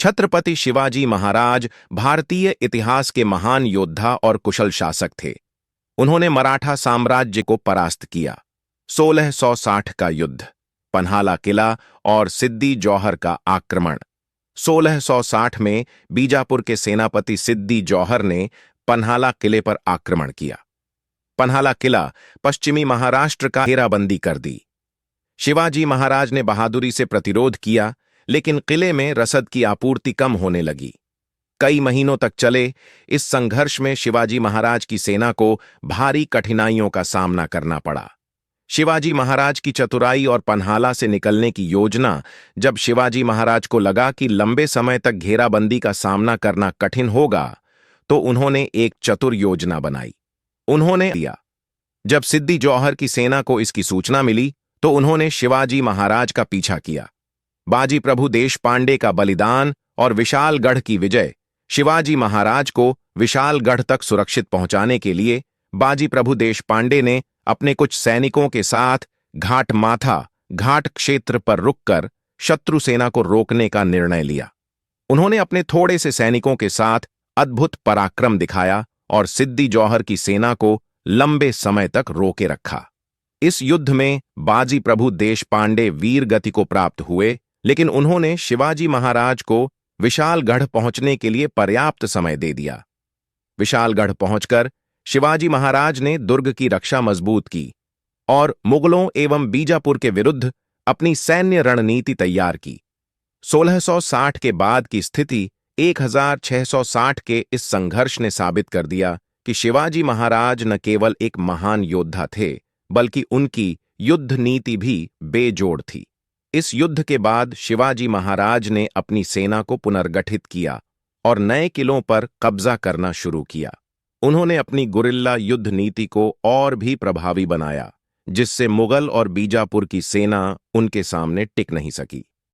छत्रपति शिवाजी महाराज भारतीय इतिहास के महान योद्धा और कुशल शासक थे। उन्होंने मराठा साम्राज्य को परास्त किया। 1660 का युद्ध, पन्हाला किला और सिद्दी जौहर का आक्रमण। 1660 में बीजापुर के सेनापति सिद्दी जौहर ने पन्हाला किले पर आक्रमण किया। पन्हाला किला पश्चिमी महाराष्ट्र का घेराबंदी कर दी। शिवाजी महाराज ने बहादुरी से प्रतिरोध किया, लेकिन किले में रसद की आपूर्ति कम होने लगी। कई महीनों तक चले इस संघर्ष में शिवाजी महाराज की सेना को भारी कठिनाइयों का सामना करना पड़ा। शिवाजी महाराज की चतुराई और पन्हाला से निकलने की योजना, जब शिवाजी महाराज को लगा कि लंबे समय तक घेराबंदी का सामना करना कठिन होगा, तो उन्होंने एक चतुर योजना बनाई। उन्होंने दिया जब सिद्दी जौहर की सेना को इसकी सूचना मिली, तो उन्होंने शिवाजी महाराज का पीछा किया। बाजी प्रभु देशपांडे का बलिदान और विशालगढ़ की विजय शिवाजी महाराज को विशालगढ़ तक सुरक्षित पहुंचाने के लिए बाजी प्रभु देशपांडे ने अपने कुछ सैनिकों के साथ घाट क्षेत्र पर रुककर शत्रु सेना को रोकने का निर्णय लिया। उन्होंने अपने थोड़े से सैनिकों के साथ अद्भुत पराक्रम दिखाया और सिद्दी जौहर की सेना को लंबे समय तक रोके रखा। इस युद्ध में बाजी प्रभु देशपांडे वीर गति को प्राप्त हुए, लेकिन उन्होंने शिवाजी महाराज को विशालगढ़ पहुंचने के लिए पर्याप्त समय दे दिया। विशालगढ़ पहुंचकर शिवाजी महाराज ने दुर्ग की रक्षा मजबूत की और मुगलों एवं बीजापुर के विरुद्ध अपनी सैन्य रणनीति तैयार की। 1660 के बाद की स्थिति 1660 के इस संघर्ष ने साबित कर दिया कि शिवाजी महाराज न केवल एक महान योद्धा थे, बल्कि उनकी युद्ध नीति भी बेजोड़ थी। इस युद्ध के बाद शिवाजी महाराज ने अपनी सेना को पुनर्गठित किया और नए किलों पर कब्जा करना शुरू किया। उन्होंने अपनी गुरिल्ला युद्ध नीति को और भी प्रभावी बनाया, जिससे मुगल और बीजापुर की सेना उनके सामने टिक नहीं सकी।